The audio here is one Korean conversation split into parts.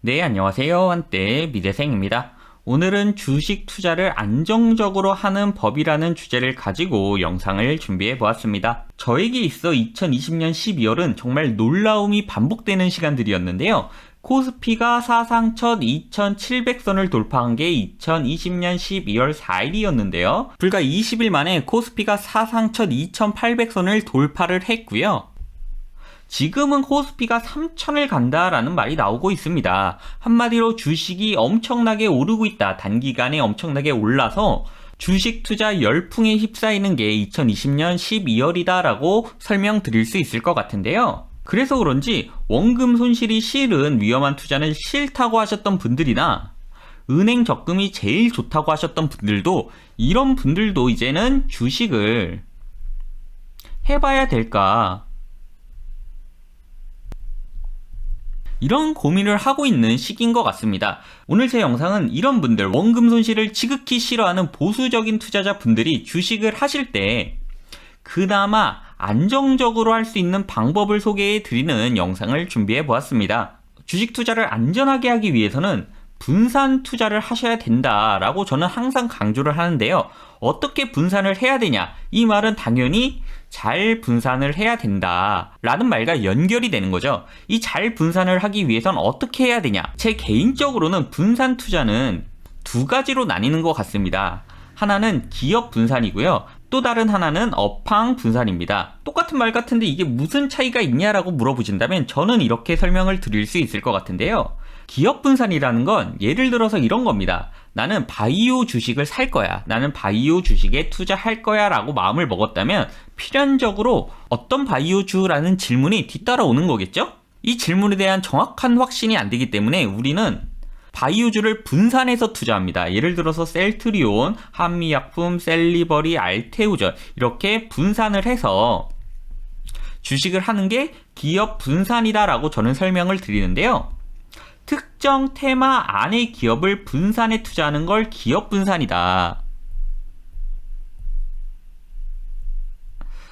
네, 안녕하세요. 한때 미대생입니다. 오늘은 주식 투자를 안정적으로 하는 법이라는 주제를 가지고 영상을 준비해 보았습니다. 저에게 있어 2020년 12월은 정말 놀라움이 반복되는 시간들이었는데요. 코스피가 사상 첫 2700선을 돌파한 게 2020년 12월 4일이었는데요. 불과 20일 만에 코스피가 사상 첫 2800선을 돌파를 했고요. 지금은 코스피가 3000을 간다라는 말이 나오고 있습니다. 한마디로 주식이 엄청나게 오르고 있다. 단기간에 엄청나게 올라서 주식 투자 열풍에 휩싸이는 게 2020년 12월이다라고 설명드릴 수 있을 것 같은데요. 그래서 그런지 원금 손실이 싫은 위험한 투자는 싫다고 하셨던 분들이나 은행 적금이 제일 좋다고 하셨던 분들도 이런 분들도 이제는 주식을 해봐야 될까? 이런 고민을 하고 있는 시기인 것 같습니다. 오늘 제 영상은 이런 분들, 원금 손실을 지극히 싫어하는 보수적인 투자자 분들이 주식을 하실 때 그나마 안정적으로 할 수 있는 방법을 소개해 드리는 영상을 준비해 보았습니다. 주식 투자를 안전하게 하기 위해서는 분산 투자를 하셔야 된다라고 저는 항상 강조를 하는데요. 어떻게 분산을 해야 되냐? 이 말은 당연히 잘 분산을 해야 된다 라는 말과 연결이 되는 거죠. 이 잘 분산을 하기 위해선 어떻게 해야 되냐? 제 개인적으로는 분산 투자는 두 가지로 나뉘는 것 같습니다. 하나는 기업 분산이고요. 또 다른 하나는 업황 분산입니다. 똑같은 말 같은데 이게 무슨 차이가 있냐라고 물어보신다면 저는 이렇게 설명을 드릴 수 있을 것 같은데요. 기업 분산이라는 건 예를 들어서 이런 겁니다. 나는 바이오 주식을 살 거야. 나는 바이오 주식에 투자할 거야 라고 마음을 먹었다면 필연적으로 어떤 바이오주라는 질문이 뒤따라오는 거겠죠? 이 질문에 대한 정확한 확신이 안 되기 때문에 우리는 바이오주를 분산해서 투자합니다. 예를 들어서 셀트리온, 한미약품, 셀리버리, 알테우전 이렇게 분산을 해서 주식을 하는 게 기업 분산이다 라고 저는 설명을 드리는데요. 특정 테마 안의 기업을 분산해 투자하는 걸 기업 분산이다.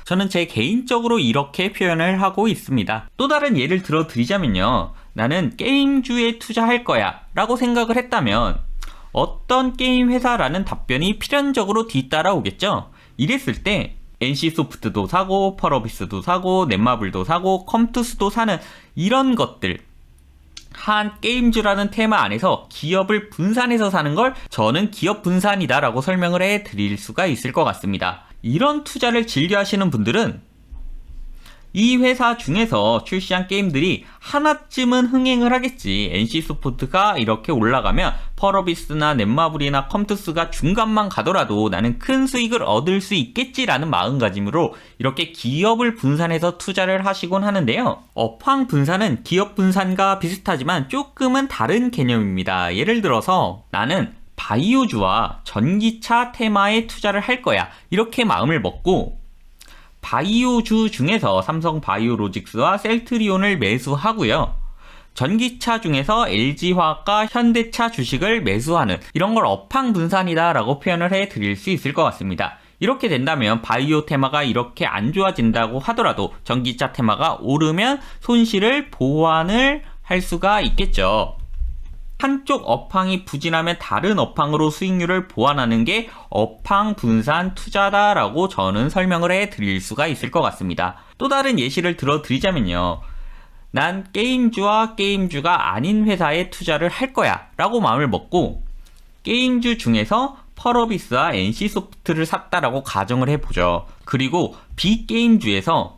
저는 제 개인적으로 이렇게 표현을 하고 있습니다. 또 다른 예를 들어 드리자면요. 나는 게임주에 투자할 거야 라고 생각을 했다면 어떤 게임 회사라는 답변이 필연적으로 뒤따라오겠죠. 이랬을 때 NC소프트도 사고 펄어비스도 사고 넷마블도 사고 컴투스도 사는 이런 것들, 한 게임주라는 테마 안에서 기업을 분산해서 사는 걸 저는 기업 분산이다 라고 설명을 해 드릴 수가 있을 것 같습니다. 이런 투자를 즐겨 하시는 분들은 이 회사 중에서 출시한 게임들이 하나쯤은 흥행을 하겠지. NC소프트가 이렇게 올라가면 펄어비스나 넷마블이나 컴투스가 중간만 가더라도 나는 큰 수익을 얻을 수 있겠지라는 마음가짐으로 이렇게 기업을 분산해서 투자를 하시곤 하는데요. 업황 분산은 기업 분산과 비슷하지만 조금은 다른 개념입니다. 예를 들어서 나는 바이오주와 전기차 테마에 투자를 할 거야. 이렇게 마음을 먹고 바이오주 중에서 삼성 바이오로직스와 셀트리온을 매수하고요. 전기차 중에서 LG화학과 현대차 주식을 매수하는 이런 걸 업황 분산이다 라고 표현을 해 드릴 수 있을 것 같습니다. 이렇게 된다면 바이오 테마가 이렇게 안 좋아진다고 하더라도 전기차 테마가 오르면 손실을 보완을 할 수가 있겠죠. 한쪽 업황이 부진하면 다른 업황으로 수익률을 보완하는 게 업황 분산 투자다라고 저는 설명을 해 드릴 수가 있을 것 같습니다. 또 다른 예시를 들어 드리자면요. 난 게임주와 게임주가 아닌 회사에 투자를 할 거야 라고 마음을 먹고 게임주 중에서 펄어비스와 NC소프트를 샀다라고 가정을 해보죠. 그리고 B게임주에서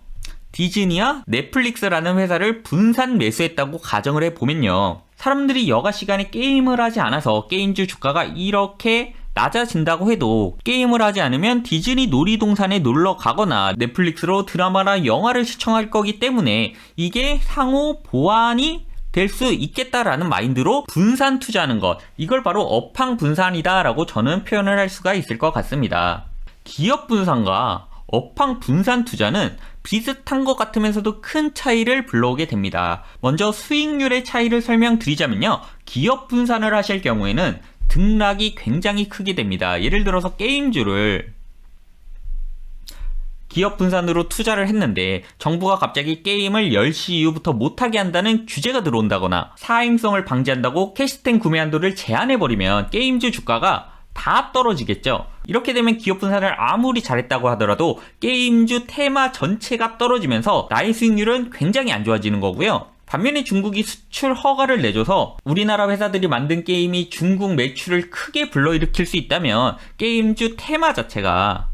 디즈니와 넷플릭스라는 회사를 분산 매수했다고 가정을 해보면요. 사람들이 여가 시간에 게임을 하지 않아서 게임주 주가가 이렇게 낮아진다고 해도 게임을 하지 않으면 디즈니 놀이동산에 놀러 가거나 넷플릭스로 드라마나 영화를 시청할 거기 때문에 이게 상호 보완이 될 수 있겠다라는 마인드로 분산 투자하는 것, 이걸 바로 업황 분산이다 라고 저는 표현을 할 수가 있을 것 같습니다. 기업 분산과 업황 분산 투자는 비슷한 것 같으면서도 큰 차이를 불러오게 됩니다. 먼저 수익률의 차이를 설명드리자면요. 기업 분산을 하실 경우에는 등락이 굉장히 크게 됩니다. 예를 들어서 게임주를 기업 분산으로 투자를 했는데 정부가 갑자기 게임을 10시 이후부터 못하게 한다는 규제가 들어온다거나 사행성을 방지한다고 캐시템 구매 한도를 제한해버리면 게임주 주가가 다 떨어지겠죠. 이렇게 되면 기업 분산을 아무리 잘했다고 하더라도 게임주 테마 전체가 떨어지면서 나의 수익률은 굉장히 안 좋아지는 거고요. 반면에 중국이 수출 허가를 내줘서 우리나라 회사들이 만든 게임이 중국 매출을 크게 불러일으킬 수 있다면 게임주 테마 자체가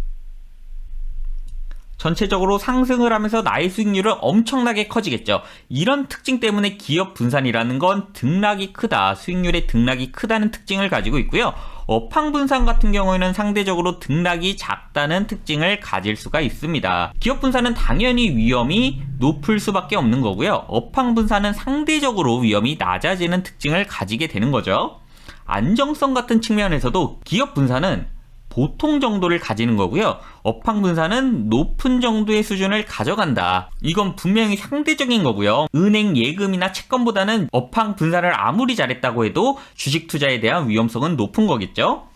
전체적으로 상승을 하면서 나의 수익률은 엄청나게 커지겠죠. 이런 특징 때문에 기업 분산이라는 건 등락이 크다, 수익률의 등락이 크다는 특징을 가지고 있고요. 업황 분산 같은 경우에는 상대적으로 등락이 작다는 특징을 가질 수가 있습니다. 기업 분산은 당연히 위험이 높을 수밖에 없는 거고요. 업황 분산은 상대적으로 위험이 낮아지는 특징을 가지게 되는 거죠. 안정성 같은 측면에서도 기업 분산은 보통 정도를 가지는 거고요. 업황 분산은 높은 정도의 수준을 가져간다. 이건 분명히 상대적인 거고요. 은행 예금이나 채권보다는 업황 분산을 아무리 잘했다고 해도 주식 투자에 대한 위험성은 높은 거겠죠.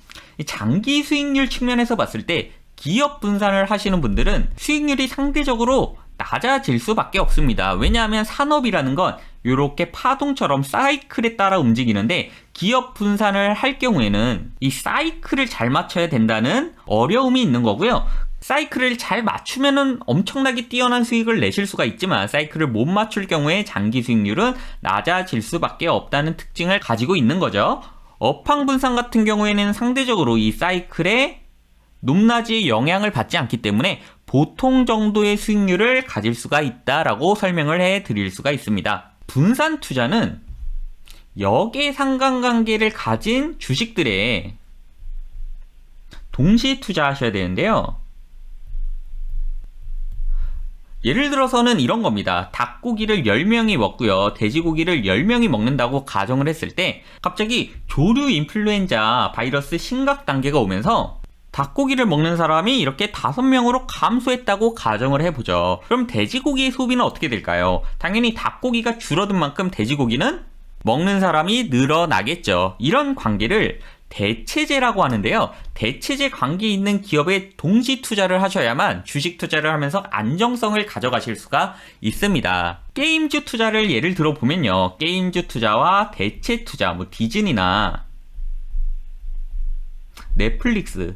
장기 수익률 측면에서 봤을 때 기업 분산을 하시는 분들은 수익률이 상대적으로 낮아질 수밖에 없습니다. 왜냐하면 산업이라는 건 이렇게 파동처럼 사이클에 따라 움직이는데 기업 분산을 할 경우에는 이 사이클을 잘 맞춰야 된다는 어려움이 있는 거고요. 사이클을 잘 맞추면은 엄청나게 뛰어난 수익을 내실 수가 있지만 사이클을 못 맞출 경우에 장기 수익률은 낮아질 수밖에 없다는 특징을 가지고 있는 거죠. 업황 분산 같은 경우에는 상대적으로 이 사이클에 높낮이의 영향을 받지 않기 때문에 보통 정도의 수익률을 가질 수가 있다라고 설명을 해 드릴 수가 있습니다. 분산 투자는 역의 상관관계를 가진 주식들에 동시에 투자하셔야 되는데요. 예를 들어서는 이런 겁니다. 닭고기를 10명이 먹고요. 돼지고기를 10명이 먹는다고 가정을 했을 때 갑자기 조류 인플루엔자 바이러스 심각 단계가 오면서 닭고기를 먹는 사람이 이렇게 5명으로 감소했다고 가정을 해보죠. 그럼 돼지고기의 소비는 어떻게 될까요? 당연히 닭고기가 줄어든 만큼 돼지고기는 먹는 사람이 늘어나겠죠. 이런 관계를 대체제라고 하는데요. 대체제 관계에 있는 기업에 동시 투자를 하셔야만 주식 투자를 하면서 안정성을 가져가실 수가 있습니다. 게임주 투자를 예를 들어보면요. 게임주 투자와 대체 투자, 디즈니나 넷플릭스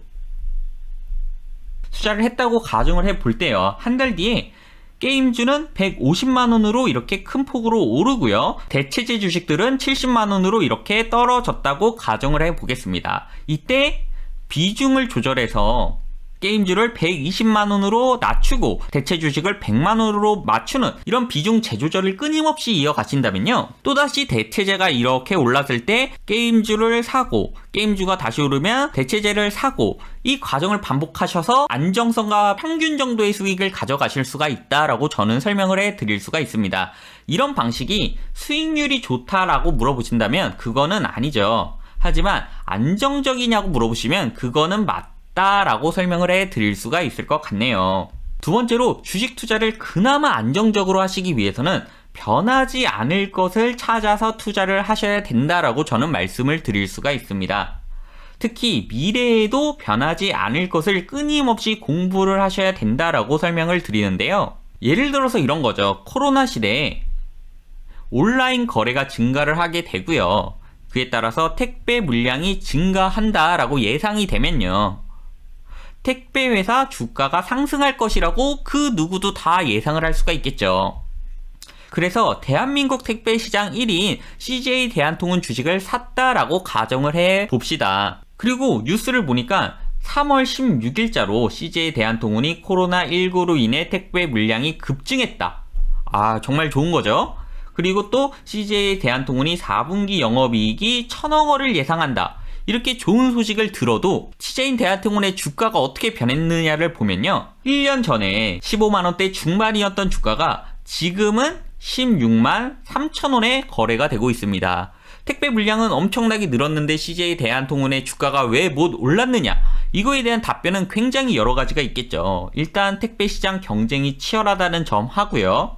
투자를 했다고 가정을 해볼 때요. 한 달 뒤에 게임주는 150만원으로 이렇게 큰 폭으로 오르고요. 대체제 주식들은 70만원으로 이렇게 떨어졌다고 가정을 해보겠습니다. 이때 비중을 조절해서 게임주를 120만원으로 낮추고 대체 주식을 100만원으로 맞추는 이런 비중 재조절을 끊임없이 이어가신다면요. 또다시 대체제가 이렇게 올랐을 때 게임주를 사고 게임주가 다시 오르면 대체제를 사고 이 과정을 반복하셔서 안정성과 평균 정도의 수익을 가져가실 수가 있다라고 저는 설명을 해드릴 수가 있습니다. 이런 방식이 수익률이 좋다라고 물어보신다면 그거는 아니죠. 하지만 안정적이냐고 물어보시면 그거는 라고 설명을 해드릴 수가 있을 것 같네요. 두 번째로 주식 투자를 그나마 안정적으로 하시기 위해서는 변하지 않을 것을 찾아서 투자를 하셔야 된다라고 저는 말씀을 드릴 수가 있습니다. 특히 미래에도 변하지 않을 것을 끊임없이 공부를 하셔야 된다라고 설명을 드리는데요. 예를 들어서 이런 거죠. 코로나 시대에 온라인 거래가 증가를 하게 되고요. 그에 따라서 택배 물량이 증가한다라고 예상이 되면요. 택배 회사 주가가 상승할 것이라고 그 누구도 다 예상을 할 수가 있겠죠. 그래서 대한민국 택배 시장 1위인 CJ 대한통운 주식을 샀다라고 가정을 해 봅시다. 그리고 뉴스를 보니까 3월 16일자로 CJ 대한통운이 코로나19로 인해 택배 물량이 급증했다. 정말 좋은 거죠. 그리고 또 CJ 대한통운이 4분기 영업이익이 1,000억원을 예상한다. 이렇게 좋은 소식을 들어도 CJ 대한통운의 주가가 어떻게 변했느냐를 보면요. 1년 전에 15만원대 중반이었던 주가가 지금은 16만 3천원에 거래가 되고 있습니다. 택배 물량은 엄청나게 늘었는데 CJ 대한통운의 주가가 왜 못 올랐느냐? 이거에 대한 답변은 굉장히 여러 가지가 있겠죠. 일단 택배 시장 경쟁이 치열하다는 점 하고요.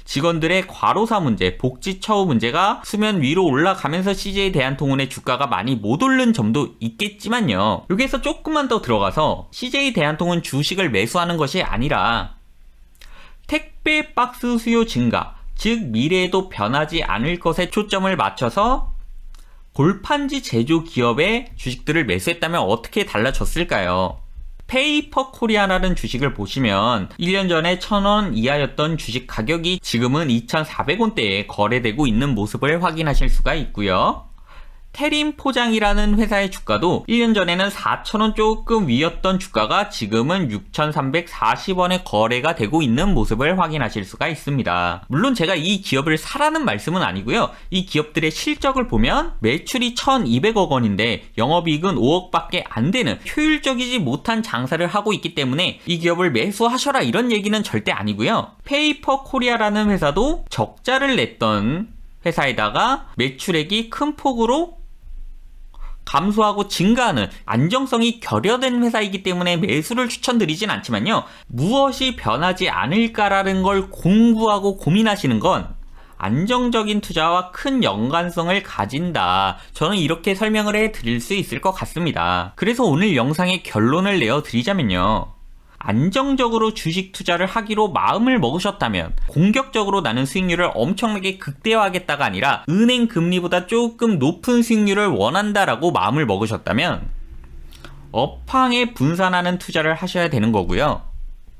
직원들의 과로사 문제, 복지 처우 문제가 수면 위로 올라가면서 CJ 대한통운의 주가가 많이 못 오른 점도 있겠지만요. 여기에서 조금만 더 들어가서 CJ 대한통운 주식을 매수하는 것이 아니라 택배 박스 수요 증가, 즉 미래에도 변하지 않을 것에 초점을 맞춰서 골판지 제조 기업의 주식들을 매수했다면 어떻게 달라졌을까요? 페이퍼 코리아라는 주식을 보시면 1년 전에 1,000원 이하였던 주식 가격이 지금은 2,400원대에 거래되고 있는 모습을 확인하실 수가 있고요. 태림 포장이라는 회사의 주가도 1년 전에는 4,000원 조금 위였던 주가가 지금은 6,340원에 거래가 되고 있는 모습을 확인하실 수가 있습니다. 물론 제가 이 기업을 사라는 말씀은 아니고요. 이 기업들의 실적을 보면 매출이 1,200억 원인데 영업이익은 5억밖에 안 되는 효율적이지 못한 장사를 하고 있기 때문에 이 기업을 매수하셔라 이런 얘기는 절대 아니고요. 페이퍼 코리아라는 회사도 적자를 냈던 회사에다가 매출액이 큰 폭으로 감소하고 증가하는 안정성이 결여된 회사이기 때문에 매수를 추천드리진 않지만요. 무엇이 변하지 않을까라는 걸 공부하고 고민하시는 건 안정적인 투자와 큰 연관성을 가진다. 저는 이렇게 설명을 해드릴 수 있을 것 같습니다. 그래서 오늘 영상의 결론을 내어드리자면요. 안정적으로 주식 투자를 하기로 마음을 먹으셨다면 공격적으로 나는 수익률을 엄청나게 극대화하겠다가 아니라 은행 금리보다 조금 높은 수익률을 원한다라고 마음을 먹으셨다면 업황에 분산하는 투자를 하셔야 되는 거고요.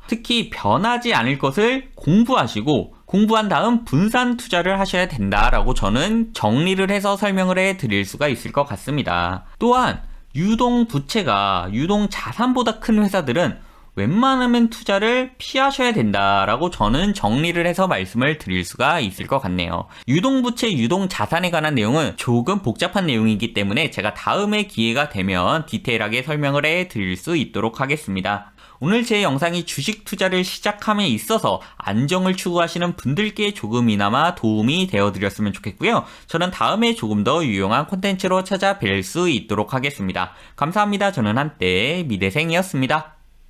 특히 변하지 않을 것을 공부하시고 공부한 다음 분산 투자를 하셔야 된다라고 저는 정리를 해서 설명을 해드릴 수가 있을 것 같습니다. 또한 유동 부채가 유동 자산보다 큰 회사들은 웬만하면 투자를 피하셔야 된다라고 저는 정리를 해서 말씀을 드릴 수가 있을 것 같네요. 유동부채, 유동자산에 관한 내용은 조금 복잡한 내용이기 때문에 제가 다음에 기회가 되면 디테일하게 설명을 해드릴 수 있도록 하겠습니다. 오늘 제 영상이 주식 투자를 시작함에 있어서 안정을 추구하시는 분들께 조금이나마 도움이 되어드렸으면 좋겠고요. 저는 다음에 조금 더 유용한 콘텐츠로 찾아뵐 수 있도록 하겠습니다. 감사합니다. 저는 한때 미대생이었습니다.